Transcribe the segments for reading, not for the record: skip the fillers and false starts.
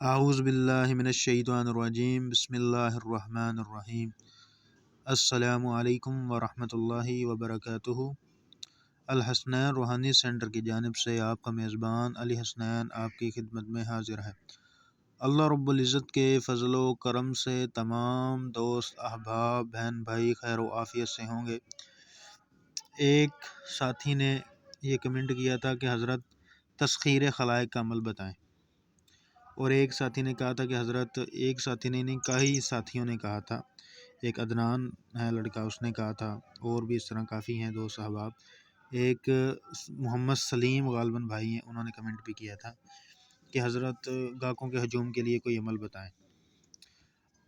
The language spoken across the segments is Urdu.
اعوذ باللہ من الشیطان الرجیم، بسم اللہ الرحمن الرحیم۔ السلام علیکم ورحمۃ اللہ وبرکاتہ۔ الحسنین روحانی سینٹر کی جانب سے آپ کا میزبان علی حسنین آپ کی خدمت میں حاضر ہے۔ اللہ رب العزت کے فضل و کرم سے تمام دوست احباب بہن بھائی خیر و عافیت سے ہوں گے۔ ایک ساتھی نے یہ کمنٹ کیا تھا کہ حضرت تسخیر خلائق کا عمل بتائیں، اور ایک ساتھی نے کہا تھا کہ حضرت، ایک ساتھی نے نہیں، کئی ساتھیوں نے کہا تھا، ایک عدنان ہے لڑکا، اس نے کہا تھا، اور بھی اس طرح کافی ہیں دوست احباب۔ ایک محمد سلیم غالباً بھائی ہیں، انہوں نے کمنٹ بھی کیا تھا کہ حضرت گاہکوں کے ہجوم کے لیے کوئی عمل بتائیں۔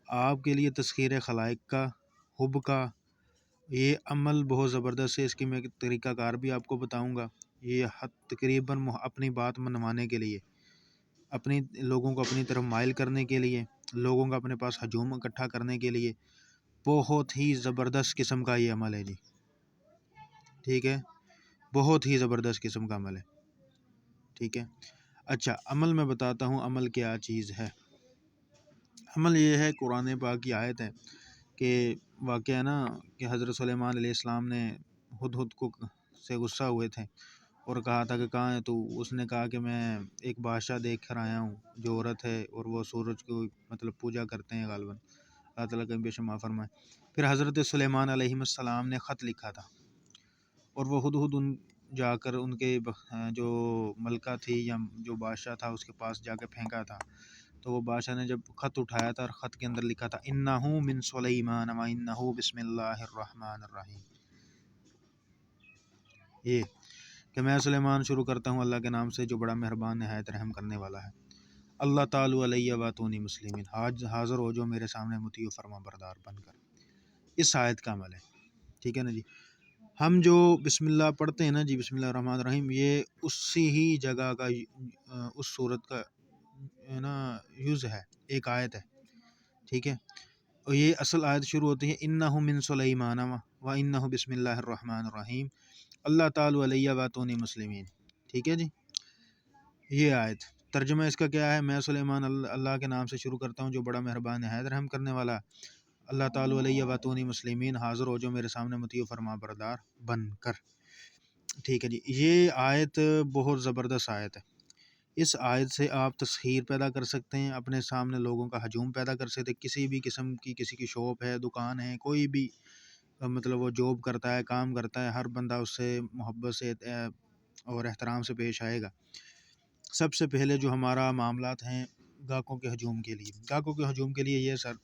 آپ کے لیے تسخیر خلائق کا، حب کا یہ عمل بہت زبردست ہے۔ اس کی میں طریقہ کار بھی آپ کو بتاؤں گا۔ یہ تقریباً اپنی بات منوانے کے لیے، اپنی لوگوں کو اپنی طرف مائل کرنے کے لیے، لوگوں کا اپنے پاس ہجوم اکٹھا کرنے کے لیے بہت ہی زبردست قسم کا یہ عمل ہے جی، ٹھیک ہے، بہت ہی زبردست قسم کا عمل ہے، ٹھیک ہے۔ اچھا، عمل میں بتاتا ہوں عمل کیا چیز ہے۔ عمل یہ ہے، قرآن پاک کی آیت ہے کہ واقعہ ہے نا کہ حضرت سلیمان علیہ السلام نے ہدہد کو سے غصہ ہوئے تھے اور کہا تھا کہ کہاں ہے تو؟ اس نے کہا کہ میں ایک بادشاہ دیکھ کر آیا ہوں جو عورت ہے، اور وہ سورج کو مطلب پوجا کرتے ہیں غالباً، اللہ تعالیٰ کہیں بے شمار فرمائے۔ پھر حضرت سلیمان علیہ السلام نے خط لکھا تھا، اور وہ ہدہد جا کر ان کے جو ملکہ تھی یا جو بادشاہ تھا اس کے پاس جا کے پھینکا تھا، تو وہ بادشاہ نے جب خط اٹھایا تھا اور خط کے اندر لکھا تھا اِنَّهُ مِن سُلَيْمَانَ وَإِنَّهُ بسم اللہ الرحمن الرحیم، یہ کہ میں سلیمان شروع کرتا ہوں اللہ کے نام سے جو بڑا مہربان نہایت رحم کرنے والا ہے۔ اللہ تعالیٰ علیہ واتونی مسلمین، حاضر ہو جو میرے سامنے مطیع و فرما بردار بن کر۔ اس آیت کا عمل ہے، ٹھیک ہے نا جی۔ ہم جو بسم اللہ پڑھتے ہیں نا جی، بسم اللہ الرحمن الرحیم، یہ اسی ہی جگہ کا اس صورت کا نا یوز ہے، ایک آیت ہے، ٹھیک ہے۔ اور یہ اصل آیت شروع ہوتی ہے اِنَّهُ مِن سُلَيْمَانَ وَإِنَّهُ بسم اللہ الرحمن الرحیم، اللہ تعالیٰ علیہ واتونی مسلمین، ٹھیک ہے جی۔ یہ آیت ترجمہ اس کا کیا ہے؟ میں سلیمان اللہ کے نام سے شروع کرتا ہوں جو بڑا مہربان نہایت رحم کرنے والا ہے، اللہ تعالیٰ علیہ واتونی مسلمین، حاضر ہو جو میرے سامنے مطیع و فرما بردار بن کر، ٹھیک ہے جی۔ یہ آیت بہت زبردست آیت ہے۔ اس آیت سے آپ تسخیر پیدا کر سکتے ہیں، اپنے سامنے لوگوں کا ہجوم پیدا کر سکتے ہیں۔ کسی بھی قسم کی، کسی کی شاپ ہے، دکان ہے، کوئی بھی مطلب وہ جاب کرتا ہے، کام کرتا ہے، ہر بندہ اس سے محبت سے اور احترام سے پیش آئے گا۔ سب سے پہلے جو ہمارا معاملات ہیں گاہکوں کے ہجوم کے لیے، گاہکوں کے ہجوم کے لیے یہ سر،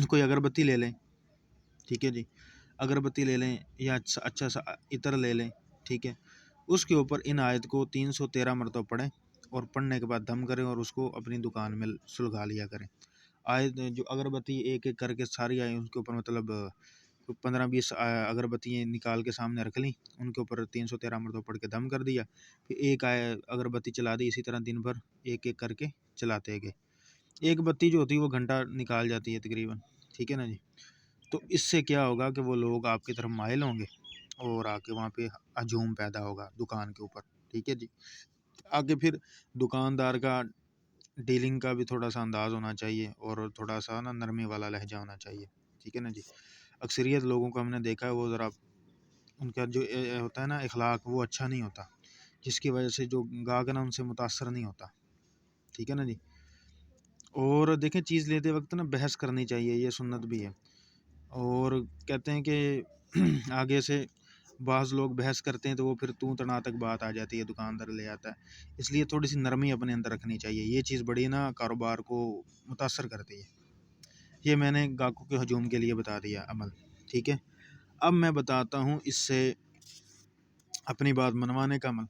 کوئی اگربتی لے لیں، ٹھیک ہے جی، اگربتی لے لیں یا اچھا سا عطر لے لیں، ٹھیک ہے۔ اس کے اوپر ان آیت کو 313 مرتبہ پڑھیں، اور پڑھنے کے بعد دم کریں اور اس کو اپنی دکان میں سلگا لیا کریں۔ آیت جو اگربتی ایک ایک کر کے ساری آئیں، اس کے اوپر مطلب 15-20 اگربتیاں نکال کے سامنے رکھ لیں، ان کے اوپر 313 مرتبہ پڑھ کے دم کر دیا، پھر ایک اگربتی چلا دی، اسی طرح دن بھر ایک ایک کر کے چلاتے گئے۔ ایک بتی جو ہوتی ہے وہ گھنٹہ نکال جاتی ہے تقریباً، ٹھیک ہے نا جی۔ تو اس سے کیا ہوگا کہ وہ لوگ آپ کی طرف مائل ہوں گے اور آ کے وہاں پہ ہجوم پیدا ہوگا دکان کے اوپر، ٹھیک ہے جی۔ آگے پھر دکاندار کا ڈیلنگ کا بھی تھوڑا سا انداز ہونا چاہیے، اور تھوڑا سا نا نرمی والا لہجہ ہونا چاہیے، ٹھیک ہے نا جی۔ اکثریت لوگوں کو ہم نے دیکھا ہے وہ ذرا ان کا جو ہوتا ہے نا اخلاق، وہ اچھا نہیں ہوتا، جس کی وجہ سے جو گاہک نا ان سے متاثر نہیں ہوتا، ٹھیک ہے نا جی۔ اور دیکھیں، چیز لیتے وقت نا بحث کرنی چاہیے، یہ سنت بھی ہے۔ اور کہتے ہیں کہ آگے سے بعض لوگ بحث کرتے ہیں تو وہ پھر تو تڑا تک بات آ جاتی ہے، دکاندار لے آتا ہے، اس لیے تھوڑی سی نرمی اپنے اندر رکھنی چاہیے۔ یہ چیز بڑی نا کاروبار کو متاثر کرتی ہے۔ یہ میں نے گاہکوں کے ہجوم کے لیے بتا دیا عمل، ٹھیک ہے۔ اب میں بتاتا ہوں اس سے اپنی بات منوانے کا عمل۔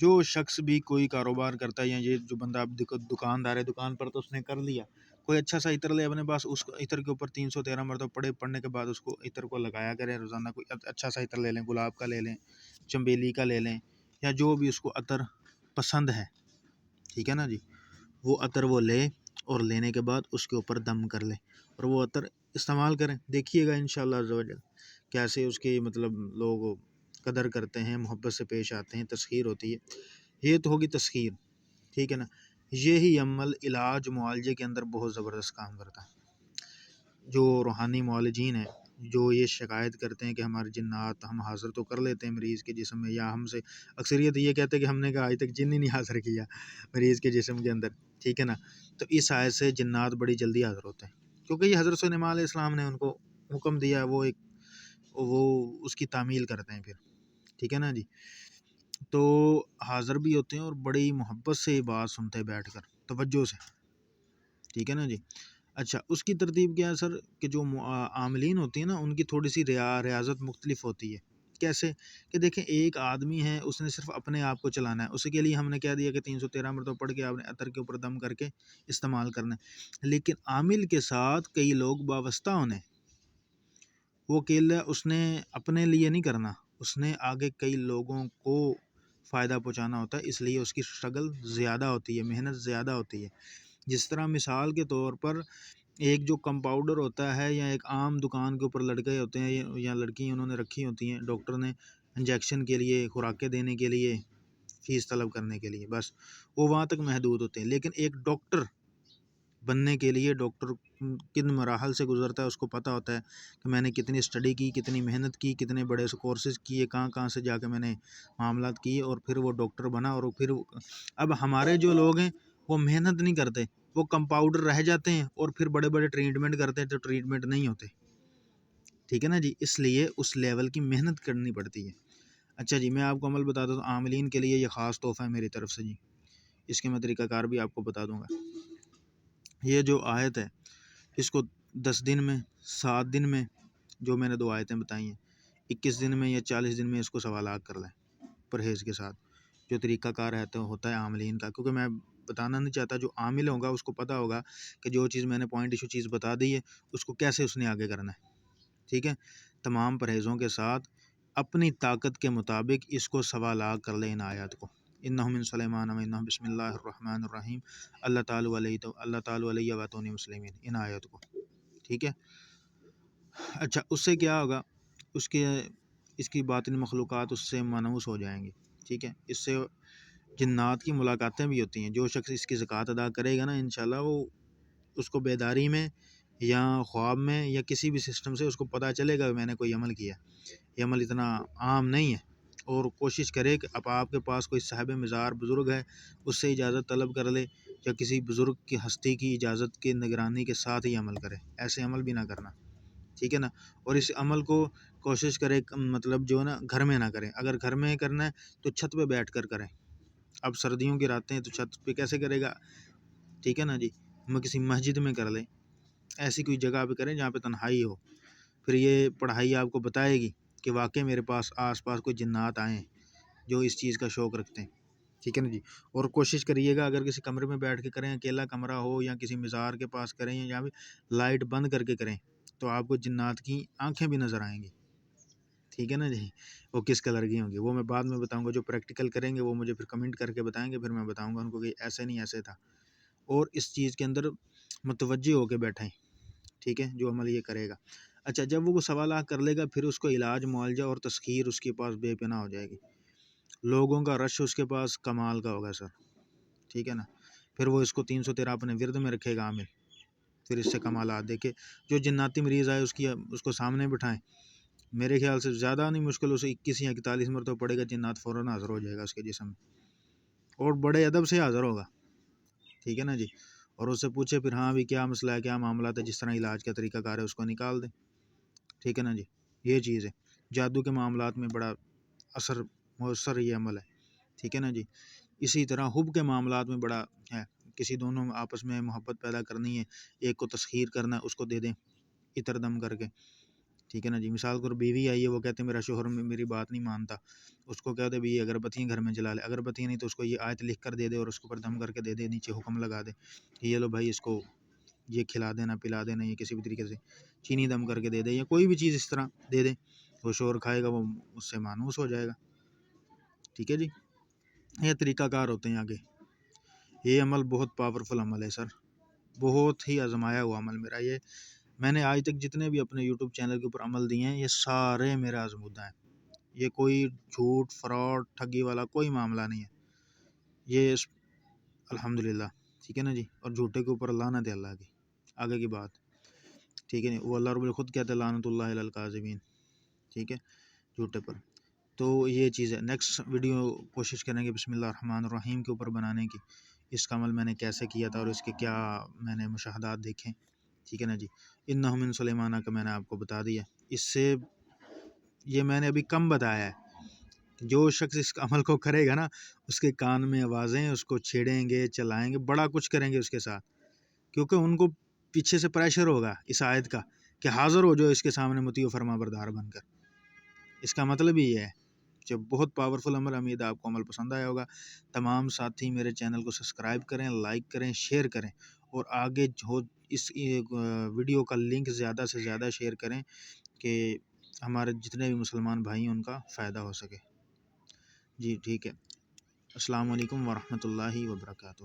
جو شخص بھی کوئی کاروبار کرتا ہے، یا یہ جو بندہ دکاندار ہے، دکان پر تو اس نے کر لیا، کوئی اچھا سا عطر لے اپنے پاس، اس عطر کے اوپر 313 مرتبہ پڑھنے کے بعد اس کو عطر کو لگایا کرے روزانہ۔ کوئی اچھا سا عطر لے لیں، گلاب کا لے لیں، چنبیلی کا لے لیں، یا جو بھی اس کو عطر پسند ہے، ٹھیک ہے نا جی۔ وہ عطر وہ لے، اور لینے کے بعد اس کے اوپر دم کر لے، اور وہ عطر استعمال کریں۔ دیکھیے گا انشاءاللہ عز و جل کیسے اس کی مطلب لوگ قدر کرتے ہیں، محبت سے پیش آتے ہیں، تسخیر ہوتی ہے۔ یہ تو ہوگی تسخیر، ٹھیک ہے نا۔ یہی عمل علاج معالجے کے اندر بہت زبردست کام کرتا ہے۔ جو روحانی معالجین ہیں، جو یہ شکایت کرتے ہیں کہ ہمارے جنات ہم حاضر تو کر لیتے ہیں مریض کے جسم میں، یا ہم سے اکثریت یہ کہتے ہیں کہ ہم نے کہا آج تک جن ہی نہیں حاضر کیا مریض کے جسم کے اندر، ٹھیک ہے نا، تو اس آیت سے جنات بڑی جلدی حاضر ہوتے ہیں، کیونکہ یہ حضرت سلیمان علیہ السلام نے ان کو حکم دیا، وہ اس کی تعمیل کرتے ہیں پھر، ٹھیک ہے نا جی۔ تو حاضر بھی ہوتے ہیں اور بڑی محبت سے یہ بات سنتے ہیں بیٹھ کر، توجہ سے، ٹھیک ہے نا جی۔ اچھا، اس کی ترتیب کیا ہے سر، کہ جو عاملین ہوتی ہیں نا ان کی تھوڑی سی ریاضت مختلف ہوتی ہے۔ کیسے کہ دیکھیں، ایک آدمی ہے، اس نے صرف اپنے آپ کو چلانا ہے، اس کے لیے ہم نے کیا دیا کہ 313 مرتبہ پڑھ کے آپ نے عطر کے اوپر دم کر کے استعمال کرنا ہے، لیکن عامل کے ساتھ کئی لوگ وابستہ ہونے، وہ اکیلا اس نے اپنے لیے نہیں کرنا، اس نے آگے کئی لوگوں کو فائدہ پہنچانا ہوتا ہے، اس لیے اس کی اسٹرگل زیادہ ہوتی ہے، محنت زیادہ ہوتی ہے۔ جس طرح مثال کے طور پر ایک جو کمپاؤڈر ہوتا ہے، یا ایک عام دکان کے اوپر لڑکے ہوتے ہیں یا لڑکی انہوں نے رکھی ہوتی ہیں، ڈاکٹر نے انجیکشن کے لیے، خوراکیں دینے کے لیے، فیس طلب کرنے کے لیے، بس وہ وہاں تک محدود ہوتے ہیں۔ لیکن ایک ڈاکٹر بننے کے لیے ڈاکٹر کن مراحل سے گزرتا ہے، اس کو پتہ ہوتا ہے کہ میں نے کتنی اسٹڈی کی، کتنی محنت کی، کتنے بڑے سے کورسز کیے، کہاں سے جا کے میں نے معاملات کیے، اور پھر وہ ڈاکٹر بنا۔ اور پھر اب ہمارے جو لوگ ہیں وہ محنت نہیں کرتے، وہ کمپاؤڈر رہ جاتے ہیں اور پھر بڑے بڑے ٹریٹمنٹ کرتے ہیں تو ٹریٹمنٹ نہیں ہوتے، ٹھیک ہے نا جی۔ اس لیے اس لیول کی محنت کرنی پڑتی ہے۔ اچھا جی، میں آپ کو عمل بتا دوں تو عاملین کے لیے یہ خاص تحفہ ہے میری طرف سے جی، اس کے میں طریقہ کار بھی آپ کو بتا دوں گا۔ یہ جو آیت ہے، اس کو 10 دن میں، 7 دن میں، جو میں نے 2 آیتیں بتائی ہیں، 21 دن میں یا 40 دن میں اس کو سوالات کر لیں پرہیز کے ساتھ، جو طریقہ کار ہوتا ہے عاملین کا، کیونکہ میں بتانا نہیں چاہتا، جو عامل ہوگا اس کو پتہ ہوگا کہ جو چیز میں نے پوائنٹ ایشو چیز بتا دی ہے اس کو کیسے اس نے آگے کرنا ہے، ٹھیک ہے۔ تمام پرہیزوں کے ساتھ اپنی طاقت کے مطابق اس کو سوالات کر لیں ان آیات کو۔ انہ من سلیمان و انہ بسم اللہ الرحمن الرحیم، اللہ تعالیٰ علیہ واتونی مسلمین، ان آیات کو، ٹھیک ہے۔ اچھا، اس سے کیا ہوگا، اس کی باطنی مخلوقات اس سے مانوس ہو جائیں گی، ٹھیک ہے۔ اس سے جنات کی ملاقاتیں بھی ہوتی ہیں، جو شخص اس کی زکوٰۃ ادا کرے گا نا، انشاءاللہ وہ اس کو بیداری میں یا خواب میں یا کسی بھی سسٹم سے اس کو پتہ چلے گا کہ میں نے کوئی عمل کیا۔ یہ عمل اتنا عام نہیں ہے، اور کوشش کرے کہ اب آپ کے پاس کوئی صاحب مزار بزرگ ہے، اس سے اجازت طلب کر لے، یا کسی بزرگ کی ہستی کی اجازت کی نگرانی کے ساتھ ہی عمل کرے، ایسے عمل بھی نہ کرنا، ٹھیک ہے نا۔ اور اس عمل کو کوشش کرے، مطلب جو ہے نا گھر میں نہ کریں، اگر گھر میں کرنا ہے تو چھت پہ بیٹھ کر کریں۔ اب سردیوں کی راتیں ہیں تو چھت پہ کیسے کرے گا، ٹھیک ہے نا جی، میں کسی مسجد میں کر لیں، ایسی کوئی جگہ پہ کریں جہاں پہ تنہائی ہو۔ پھر یہ پڑھائی آپ کو بتائے گی کہ واقعی میرے پاس آس پاس کوئی جنات آئے ہیں جو اس چیز کا شوق رکھتے ہیں، ٹھیک ہے نا جی۔ اور کوشش کریے گا اگر کسی کمرے میں بیٹھ کے کریں، اکیلا کمرہ ہو، یا کسی مزار کے پاس کریں، یا جہاں بھی لائٹ بند کر کے کریں، تو آپ کو جنات کی آنکھیں بھی نظر آئیں گی، ٹھیک ہے نا جی۔ وہ کس کلر کی ہوں گی وہ میں بعد میں بتاؤں گا، جو پریکٹیکل کریں گے وہ مجھے پھر کمنٹ کر کے بتائیں گے، پھر میں بتاؤں گا ان کو کہ ایسے نہیں ایسے تھا، اور اس چیز کے اندر متوجہ ہو کے بیٹھیں، ٹھیک ہے، جو عمل یہ کرے گا۔ اچھا، جب وہ سوالات کر لے گا، پھر اس کو علاج معالجہ اور تسخیر اس کے پاس بے پناہ ہو جائے گی، لوگوں کا رش اس کے پاس کمال کا ہوگا سر، ٹھیک ہے نا۔ پھر وہ اس کو 313 اپنے ورد میں رکھے گا عامل، پھر اس سے کمالات دیکھے، جو جناتی مریض آئے اس کو سامنے بٹھائیں، میرے خیال سے زیادہ نہیں مشکل، اسے 21 یا 41 مرتبہ پڑے گا، جنات فوراً حاضر ہو جائے گا اس کے جسم میں، اور بڑے ادب سے حاضر ہوگا، ٹھیک ہے نا جی۔ اور اس سے پوچھے پھر، ہاں بھی کیا مسئلہ ہے، کیا معاملات ہے، جس طرح علاج کا طریقہ کار ہے اس کو نکال دیں، ٹھیک ہے نا جی۔ یہ چیز ہے، جادو کے معاملات میں بڑا مؤثر یہ عمل ہے، ٹھیک ہے نا جی۔ اسی طرح حب کے معاملات میں بڑا ہے، کسی دونوں آپس میں محبت پیدا کرنی ہے، ایک کو تسخیر کرنا ہے، اس کو دے دیں عطر دم کر کے، ٹھیک ہے نا جی۔ مثال پر بیوی آئی ہے، وہ کہتے ہیں میرا شوہر میری بات نہیں مانتا، اس کو کہتے بھی اگربتیاں گھر میں جلا لے، اگربتیاں نہیں تو اس کو یہ آیت لکھ کر دے دے، اور اس کے اوپر دم کر کے دے دے، نیچے حکم لگا دے کہ یہ لو بھائی اس کو یہ کھلا دینا، پلا دینا، یہ کسی بھی طریقے سے چینی دم کر کے دے دے، یا کوئی بھی چیز اس طرح دے دے، وہ شوہر کھائے گا، وہ اس سے مانوس ہو جائے گا، ٹھیک ہے جی۔ یہ طریقہ کار ہوتے ہیں آگے۔ یہ عمل بہت پاورفل عمل ہے سر، بہت ہی آزمایا ہوا عمل میرا یہ، میں نے آج تک جتنے بھی اپنے یوٹیوب چینل کے اوپر عمل دیے ہیں یہ سارے میرے آزمودہ ہیں، یہ کوئی جھوٹ فراڈ ٹھگی والا کوئی معاملہ نہیں ہے، یہ الحمدللہ ٹھیک ہے نا جی، اور جھوٹے کے اوپر لعنت ہے اللہ کی، آگے کی بات، ٹھیک ہے نا، وہ اللہ رب العزت خود کہتے ہیں لعنت اللہ علی الکاذبین، ٹھیک ہے، جھوٹے پر۔ تو یہ چیز ہے، نیکسٹ ویڈیو کوشش کریں گے بسم اللہ الرحمن الرحیم کے اوپر بنانے کی، اس کا عمل میں نے کیسے کیا تھا اور اس کے کیا میں نے مشاہدات دیکھیں، ٹھیک ہے نا جی۔ انہ من سلیمانہ کا میں نے آپ کو بتا دیا، اس سے یہ میں نے ابھی کم بتایا ہے، جو شخص اس عمل کو کرے گا نا، اس کے کان میں آوازیں، اس کو چھیڑیں گے، چلائیں گے، بڑا کچھ کریں گے اس کے ساتھ، کیونکہ ان کو پیچھے سے پریشر ہوگا اس آیت کا کہ حاضر ہو جو اس کے سامنے مطیع و فرما بردار بن کر۔ اس کا مطلب ہی یہ ہے کہ بہت پاورفل عمل، امید آپ کو عمل پسند آیا ہوگا۔ تمام ساتھی میرے چینل کو سبسکرائب کریں، لائک کریں، شیئر کریں، اور آگے جو اس ویڈیو کا لنک زیادہ سے زیادہ شیئر کریں کہ ہمارے جتنے بھی مسلمان بھائی ہیں ان کا فائدہ ہو سکے۔ جی ٹھیک ہے، السلام علیکم ورحمۃ اللہ وبرکاتہ۔